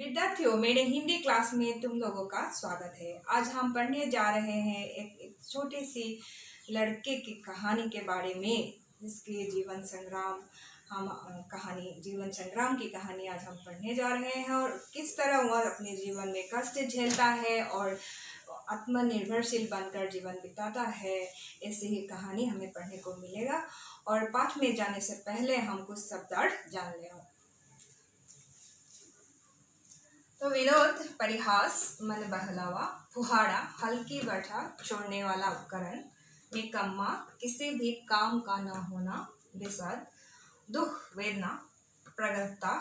विद्यार्थियों, मेरे हिंदी क्लास में तुम लोगों का स्वागत है। आज हम पढ़ने जा रहे हैं एक छोटे सी लड़के की कहानी के बारे में, जिसके जीवन संग्राम जीवन संग्राम की कहानी आज हम पढ़ने जा रहे हैं और किस तरह वह अपने जीवन में कष्ट झेलता है और आत्मनिर्भरशील बनकर जीवन बिताता है। ऐसी ही कहानी हमें पढ़ने को मिलेगा। और पाठ में जाने से पहले हम कुछ शब्दार्थ जान लें। तो विनोद, परिहास, मन बहलावा, फुहाड़ा, हल्की बैठा, छोड़ने वाला उपकरण, निकम्मा, किसी भी काम का न होना, विषाद, दुख, वेदना, प्रगल्भता,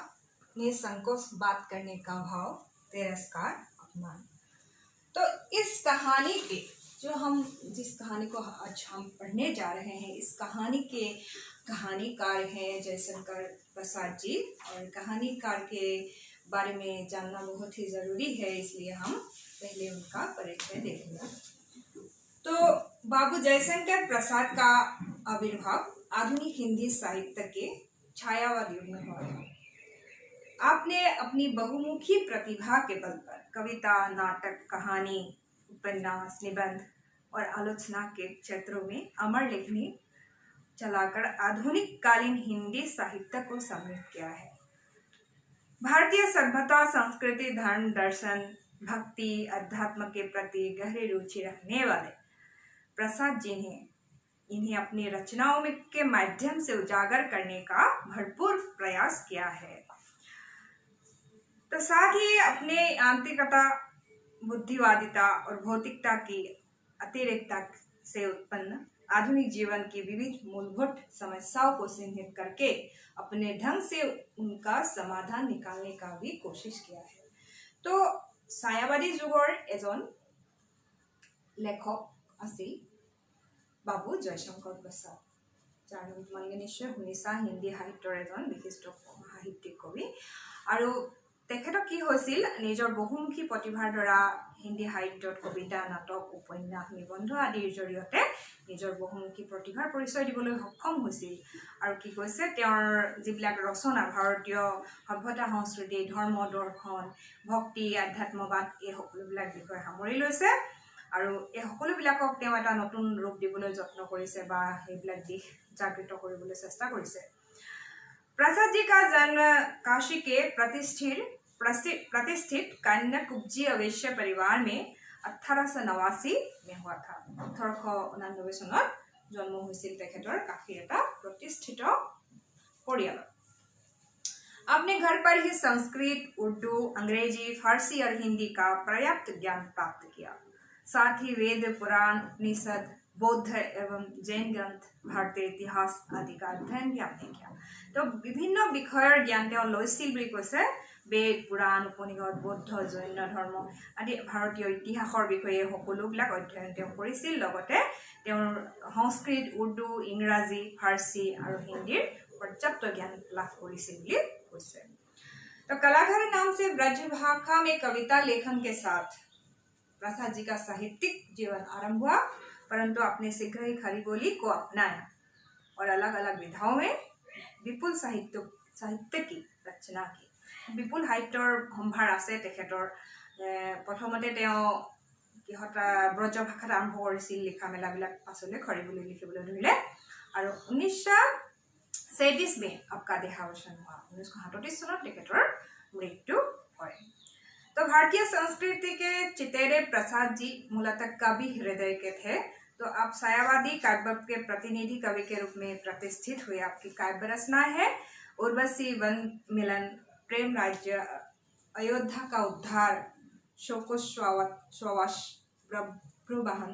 निसंकोच बात करने का भाव, तिरस्कार, अपमान। तो इस कहानी के जिस कहानी को आज हम पढ़ने जा रहे हैं, इस कहानी के कहानीकार हैं जयशंकर प्रसाद जी। और कहानीकार के बारे में जानना बहुत ही ज़रूरी है, इसलिए हम पहले उनका परिचय देखेंगे। तो बाबू जयशंकर प्रसाद का आविर्भाव आधुनिक हिंदी साहित्य के छायावाद युग में हुआ था। आपने अपनी बहुमुखी प्रतिभा के बल पर कविता, नाटक, कहानी, उपन्यास, निबंध और आलोचना के क्षेत्रों में अमर लेखनी चलाकर आधुनिक कालीन हिंदी साहित्य को समृद्ध किया है। भारतीय सभ्यता, संस्कृति, धर्म, दर्शन, भक्ति, अध्यात्म के प्रति गहरी रुचि रखने वाले प्रसाद जी ने इन्हें अपनी रचनाओं के माध्यम से उजागर करने का भरपूर प्रयास किया है। तो साथ ही अपने आंतरिकता, बुद्धिवादिता और भौतिकता की अतिरेकता से उत्पन्न आधुनिक जीवन की विविध मूलभूत समस्याओं को चिन्हित करके अपने ढंग से उनका समाधान निकालने का भी कोशिश किया है। तो ছায়াবাদী যুগৰ এজন লেখক আছিল বাবু জয়শংকৰ প্ৰসাদ, যাৰ নাম তোমালোকে নিশ্চয় শুনিছা। হিন্দী সাহিত্যৰ এজন বিশিষ্ট সাহিত্যিক কবি। আৰু তেখেতৰ কি হৈছিল, নিজৰ বহুমুখী প্ৰতিভাৰ দ্বাৰা হিন্দী সাহিত্যত কবিতা, নাটক, উপন্যাস, নিবন্ধ আদিৰ জৰিয়তে নিজৰ বহুমুখী প্ৰতিভাৰ পৰিচয় দিবলৈ সক্ষম হৈছিল। আৰু কি কৈছে, তেওঁৰ যিবিলাক ৰচনা ভাৰতীয় সভ্যতা, সংস্কৃতি, ধৰ্ম, দৰ্শন, ভক্তি, আধ্যাত্মবাদ এই সকলোবিলাক বিষয় সামৰি লৈছে। আৰু এই সকলোবিলাকক তেওঁ এটা নতুন ৰূপ দিবলৈ যত্ন কৰিছে বা সেইবিলাক দিশ জাগৃত কৰিবলৈ চেষ্টা কৰিছে। प्रसाद जी का जन्म काशी के प्रतिष्ठित कन्या कुब्जी अवैश्य परिवार में 1889 में हुआ था। 1889 सनत जन्म হৈছিল তেখেতৰ কাশীৰ এটা प्रतिष्ठित परिवार। अपने घर पर ही संस्कृत, उर्दू, अंग्रेजी, फारसी और हिंदी का पर्याप्त ज्ञान प्राप्त किया। साथ ही वेद, पुराण, उपनिषद, बौद्ध एवं जैन ग्रंथ, भारतीय इतिहास आदि का अध्ययन भी आपने किया। तो विभिन्न विषयर ज्ञान তেওঁ লৈছিল বুলি কৈছে। वेद, पुराण, उपनिषद, बौद्ध, जैन धर्म आदि भारतीय इतिहासर বিষয়ে সকলোবিলাক অধ্যয়ন তেওঁ কৰিছিল। লগতে তেওঁৰ সংস্কৃত, उर्दू, इंग्राजी, फारसी और हिंदीर पर्याप्त ज्ञान लाभ কৰিছিল বুলি কৈছে। तो कलाकार नाम से ब्रज भाषा में कविता लेखन के साथ प्रसाद जी का साहित्यिक जीवन आरंभ हुआ, परंतु आपने शीघ्र ही खड़ी बोली को अपनाया और अलग अलग विधाओं में विपुल साहित्य की रचना की। विपुल साहित्यৰ সম্ভাৰ আছে তেখেতৰ। প্ৰথমতে তেওঁ কিহতা ব্ৰজ ভাষাত আৰম্ভ কৰিছিল লিখা মেলাবিলাক, পাছলৈ খৰি বুলি লিখিবলৈ ধৰিলে। আৰু 1937 में आपका देहावसान हुआ। 1937 सनत तेখেতৰ मृत्यु হয়। तो भारतीय संस्कृति के चितेरे प्रसाद जी मूलतः कवि हृदय के थे। तो आप छायावादी काव्य के प्रतिनिधि कवि के रूप में प्रतिष्ठित हुए। आपकी काव्य रचना है उर्वशी, वन मिलन, प्रेम राज्य, अयोध्या का उद्धार, शोकोश्वास, प्रवाहन,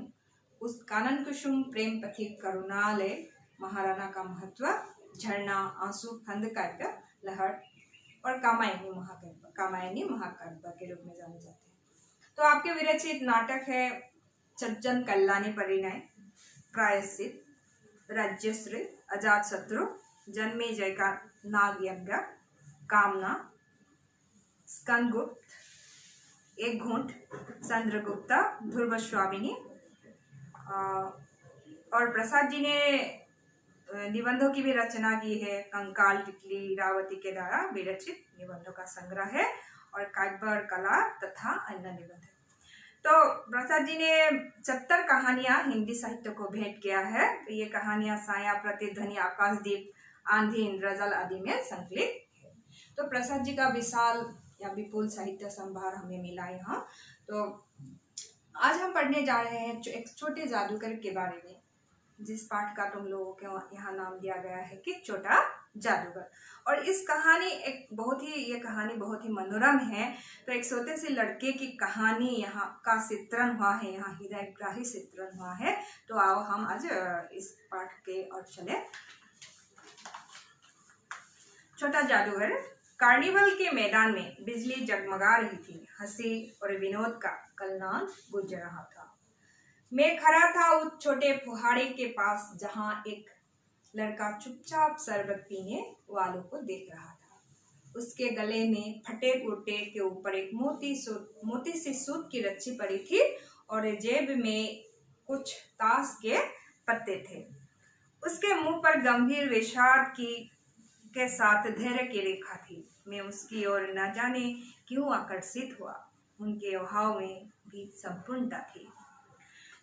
उस कानन कुसुम, प्रेम पथिक, करुणालय, महाराणा का महत्व, झरना, आंसू, खंडकाव्य, लहर और कामायनी महाकाव्य के रूप में जाने जाते हैं। तो आपके विरचित नाटक है सज्जन कल्याणी परिणय, प्रायश्चित, राज्यश्री, अजात शत्रु, जन्मे जय का नाग यज्ञ, कामना, स्कंदगुप्त, एक घूंट, चंद्रगुप्ता, ध्रुवस्वामिनी। और प्रसाद जी ने निबंधों की भी रचना की है। कंकाल, तितली, रावती के द्वारा विरचित निबंधों का संग्रह है। और काव्य और कला तथा अन्य निबंध। तो प्रसाद जी ने 70 कहानियां हिंदी साहित्य को भेंट किया है। तो ये कहानियां साया, प्रतिध्वनि, आकाशदीप, आंधी, इंद्रजाल आदि में संकलित है। तो प्रसाद जी का विशाल या विपुल साहित्य संभार हमें मिला यहाँ। तो आज हम पढ़ने जा रहे हैं एक छोटे जादूगर के बारे में, जिस पाठ का तुम लोगों के यहाँ नाम दिया गया है कि छोटा जादूगर। और इस कहानी ये कहानी बहुत ही मनोरम है। तो एक छोटे से लड़के की कहानी यहाँ का चित्रण हुआ है, यहाँ हृदयग्राही चित्रण हुआ है। तो आओ हम आज इस पाठ के और चले। छोटा जादूगर। कार्निवल के मैदान में बिजली जगमगा रही थी। हंसी और विनोद का कलनाद गूंज रहा था। मैं खड़ा था उस छोटे फुहारे के पास, जहां एक लड़का चुपचाप शरबत पीने वालों को देख रहा था। उसके गले में फटे कुर्ते के ऊपर एक मोती सी सूत की रस्सी पड़ी थी और जेब में कुछ ताश के पत्ते थे। उसके मुंह पर गंभीर विषाद के साथ धैर्य की रेखा थी। मैं उसकी ओर न जाने क्यों आकर्षित हुआ। उनके भाव में भी संपूर्णता थी।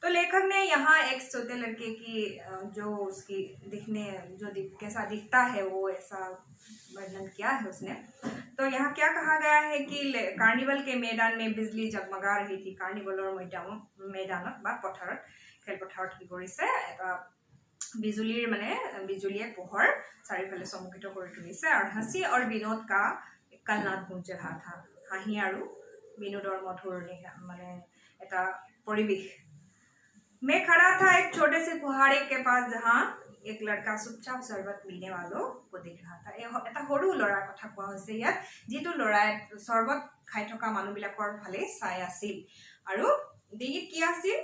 तो लेखक ने यहाँ एक छोटे लड़के की जो उसकी कैसा दिखता है वो ऐसा वर्णन किया है उसने। तो यहाँ क्या कहा गया है कि कार्निवल के मैदान में बिजली जगमगा रही थी। कार्निवलर मैदानत बा पथारत खेलपथारत की কৰিছে এটা बिजुलीर बिजुलिये पोहर चारिफाले चमकित कर तुलिছে और हंसी और विनोद का कलनाद गूंज रहा था। हाहि और विनोदर मधुर एटा परिवेश। मैं खड़ा था एक छोटे से फुहारे के पास, जहाँ एक लड़का चुपचाप शरबत पीने वालों को देख रहा था। এটা সৰু ল'ৰাৰ কথা কোৱা হৈছে ইয়াত, যিটো ল'ৰাই শৰবত খাই থকা মানুহবিলাকৰ ফালে চাই আছিল। আৰু ডিঙিত কি আছিল?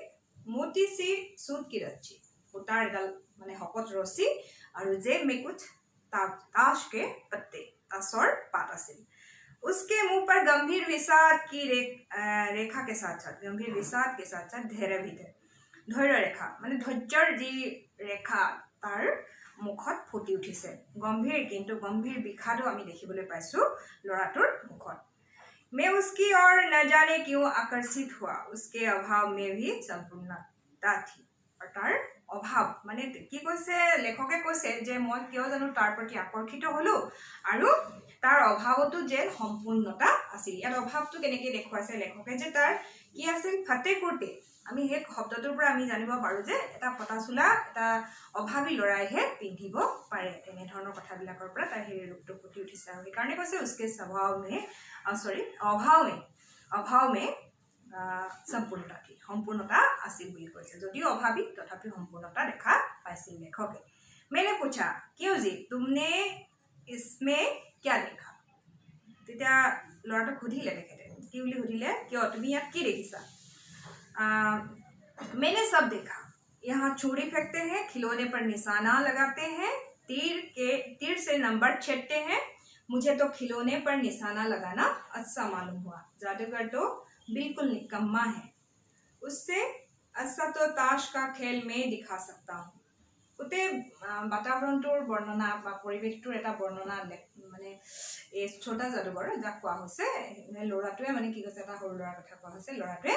मोती सी सूत की रस्सी, उतार एडाल हकत रस्सी और जेब में कुछ ताश के पत्ते, ताशर पात आसिल। उसके मुंह पर गंभीर विषाद की रेखा के साथ साथ धैर्य भी थे। धैर्य रेखा धैर्यर जी रेखा तार मुखत फुटी उठिसे। गंभीर किंतु गंभीर विषादो आमी देखिबले पाइছো लराटोर मुखत। मैं उसकी ओर न जाने क्यों आकर्षित हुआ। उसके अभाव में भी संपूर्णता थी। और तार अभाव कि कैसे लेखके कैसे जे मैं क्यों जानो तार प्रति आकर्षित हलो और तार अभावतो जे सम्पूर्णता आसिल। यार अभावतो केनेके देखुवाइছে लेखके जे तार कि आसिल फटे कुर्ते। आमी हे शब्दটোৰ পৰা আমি জানিব পাৰো যে এটা ফটা চোলা এটা অভাৱী লৰাইহে পিন্ধিব পাৰে। তেনে ধৰণৰ কথাবিলাকৰ পৰা তাৰ হেৰি ৰূপটো ফুটি উঠিছে। আৰু সেইকাৰণে কৈছে उसके अभाव में संपूर्णता थी, सम्पूर्णता आसिल বুলি কৈছে। যদিও অভাৱী তথাপি সম্পূৰ্ণতা দেখা পাইছিল लेखके। मैंने पूछा, क्यों जी, तुमने इसमें क्या देखा? তেতিয়া ল'ৰাটোক সুধিলে তেখেতে, কি বুলি সুধিলে, কিয় তুমি ইয়াত কি দেখিছা? मैंने सब देखा। यहाँ छुरी फेंकते हैं, खिलौने पर निशाना लगाते हैं, तीर से नंबर छेड़ते हैं। मुझे तो खिलौने पर निशाना लगाना अच्छा मालूम हुआ। जादूगर तो बिल्कुल निकम्मा है। उससे अच्छा तो ताश का खेल में दिखा सकता हूँ। उते वातावरणটোৰ বৰ্ণনা বা পৰিৱেশটোৰ এটা বৰ্ণনা এই छोटा जादूगर যাক কোৱা হৈছে ল'ৰাটোৱে কি কৈছে, এটা সৰু ল'ৰাৰ কথা কোৱা হৈছে। ল'ৰাটোৱে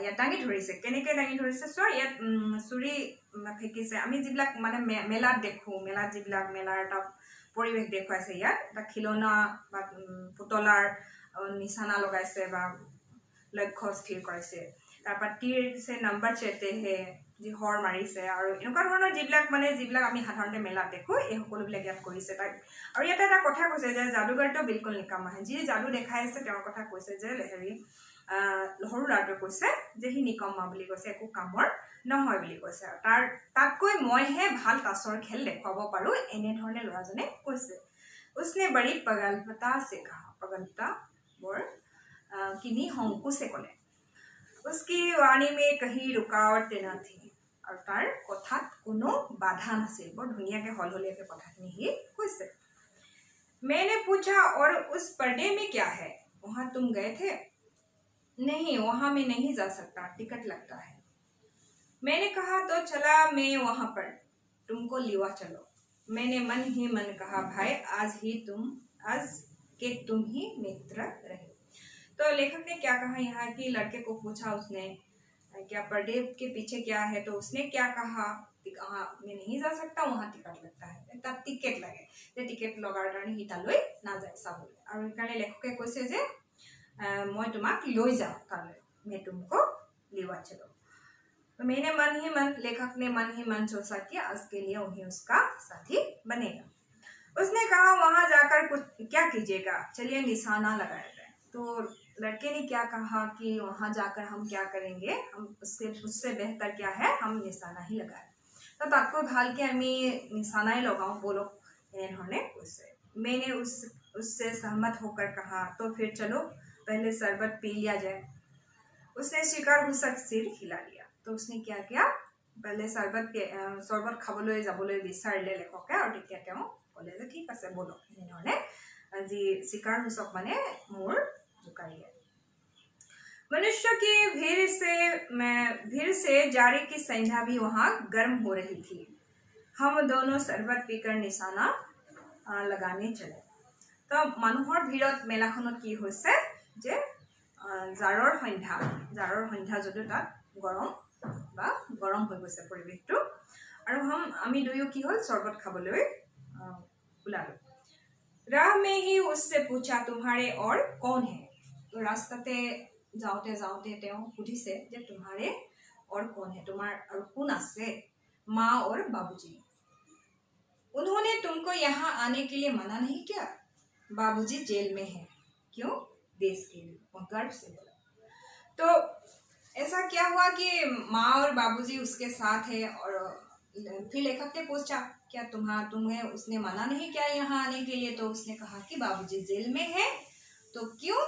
ইয়াত দাঙি ধৰিছে। কেনেকে দাঙি ধৰিছে চোৱা, ইয়াত চুৰি ফেকিছে। আমি যিবিলাক মেলাত দেখো, মেলাত যিবিলাক মেলাৰ এটা পৰিৱেশ দেখুৱাইছে, ইয়াত এটা খিলনা বা পুতলাৰ নিশানা লগাইছে বা লক্ষ্য স্থিৰ কৰিছে। তাৰপৰা তীৰ से नंबर छेड़ते हैं, যি হৰ মাৰিছে। আৰু এনেকুৱা ধৰণৰ যিবিলাক আমি সাধাৰণতে মেলাত দেখো, এই সকলোবিলাক ইয়াত কৰিছে। আৰু ইয়াতে এটা কথা কৈছে যে যাদুগৰটো বিলকুল নিকাম আহে। যি যাদু দেখাই আছে তেওঁৰ কথা কৈছে যে সৰু ল'ৰাটোৱে কৈছে যে সি নিকম্মা বুলি কৈছে, একো কামৰ নহয় বুলি কৈছে। তাতকৈ মইহে ভাল তাছৰ খেল দেখুৱাব পাৰো, এনেধৰণে ল'ৰাজনে কৈছে। उसने बड़ी प्रगल्भता से कहा। प्रगल्भता बर किनी हंकु से कले। उसकी वाणी में कहीं रुकावट न थी और तार कथात कोनो बाधा नाছিল। बर धुनियाके हलहलियाके कथाखिनि हि কৈছে। मैंने पूछा, और उस पर्दे में क्या है? वहां तुम गए थे? नहीं, वहां मैं नहीं जा सकता, टिकट लगता है। मैंने कहा, तो चला मैं वहां पर तुमको लिवा चलो। मैंने मन ही मन कहा, भाई आज के तुम ही मित्र रहे। तो लेखक ने क्या कहा यहाँ कि लड़के को पूछा उसने क्या पर्दे के पीछे क्या है, तो उसने क्या कहा, हाँ मैं नहीं जा सकता, वहाँ टिकट लगता है, তাত টিকেট লাগে, যে টিকেট লগাৰ কাৰণে সি তালৈ নাযায় চাবলৈ। আৰু সেইকাৰণে লেখকে কৈছে যে मैं तुम्हाक লৈ যাওঁ তালৈ, मैं तुमको लेवा चलो। तो मैंने मन ही मन, लेखक ने मन ही मन सोचा कि आज के लिए वही उसका साथी बनेगा। उसने कहा वहां जाकर कुछ क्या कीजिएगा, चलिए निशाना लगाया जाए। तो लड़के ने क्या कहा कि वहां जाकर हम क्या करेंगे, हम उससे बेहतर क्या है, हम निशाना ही लगाए। तो ताको भाल के আমি निशाना ही लगाऊं, बोलो इन्होंने उससे। मैंने उससे सहमत होकर कहा तो फिर चलो पहले शरबत पी लिया जाए। उसने स्वीकार घुसक सिर हिला लिया। तो उसने क्या किया, पहले शरबत खाবলৈ যাবলৈ বিচাৰিলে লেখকে, আৰু তেতিয়া তেওঁ ক'লে যে ঠিক আছে বলো, এনেধৰণে যি স্वीकार घुसक মানে মোৰ জোকাৰিলে। मनुष्य की भीड़ से जारी की संध्या भी वहां गर्म हो रही थी। हम दोनों शरबत पीकर निशाना लगाने चले। तो মানুহৰ ভিৰত মেলাখনত কি হৈছে যে জাৰৰ সন্ধ্যা যদিও তাত গৰম হৈ গৈছে পৰিৱেশটো, আৰু আমি দুয়ো কি হ'ল শৰবত খাবলৈ ওলালো। राह में ही उससे पूछा तुम्हारे और कौन है। तो रास्ताते जाते তেওঁ সুধিছে যে तुम्हारे और कौन है, তোমাৰ আৰু কোন আছে। माँ और बाबूजी। उन्होंने तुमको यहाँ आने के लिए मना नहीं किया। बाबूजी जेल में है। क्यों? देश के लिए, वो गर्व से बोला। तो ऐसा क्या हुआ कि माँ और बाबूजी उसके साथ है, और फिर लेखक ने पूछा क्या तुम्हें उसने मना नहीं किया यहाँ आने के लिए। तो उसने कहा कि बाबूजी जेल में है। तो क्यों?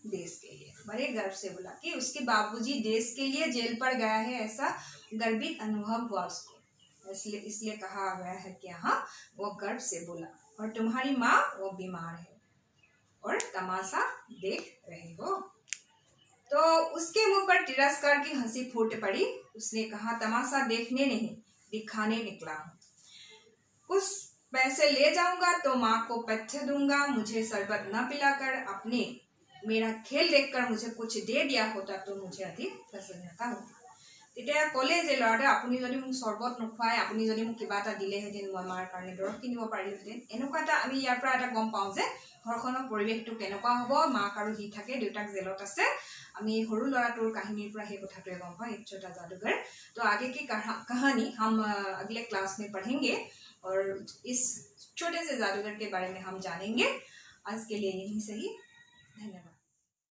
देश के लिए। बड़े गर्व से बोला कि उसके बाबूजी देश के लिए जेल पर गया है, ऐसा गर्वित अनुभव हुआ उसको, इसलिए कहा गया है कि हाँ वो गर्व से बोला। और तुम्हारी माँ वो बीमार है और तमाशा देख रहे हो। तो उसके मुंह पर तिरस्कार की हंसी फूट पड़ी। उसने कहा तमाशा देखने नहीं, दिखाने निकला हूँ। कुछ पैसे ले जाऊंगा तो माँ को पथ्य दूंगा। मुझे शरबत न पिलाकर अपने मेरा खेल देखकर मुझे कुछ दे दिया होता तो मुझे अधिक प्रसन्नता होती। তেতিয়া ক'লে যে ল'ৰাটোৱে আপুনি যদি মোক শৰবত নোখোৱায়, আপুনি যদি মোক কিবা এটা দিলেহেঁতেন, মই মাৰ কাৰণে দৰৱ কিনিব পাৰিলোহেঁতেন। এনেকুৱা এটা আমি ইয়াৰ পৰা এটা গম পাওঁ যে ঘৰখনৰ পৰিৱেশটো কেনেকুৱা হ'ব। মাক আৰু সি থাকে, দেউতাক জেলত আছে। আমি সৰু ল'ৰাটোৰ কাহিনীৰ পৰা সেই কথাটোৱে গম পাওঁ, एक छोटा जादूगर। तो आगे की कहानी हम अगले क्लास में पढ़ेंगे और इस छोटे से जादूगर के बारे में हम जानेंगे। आज के लिए यही सही, धन्यवाद।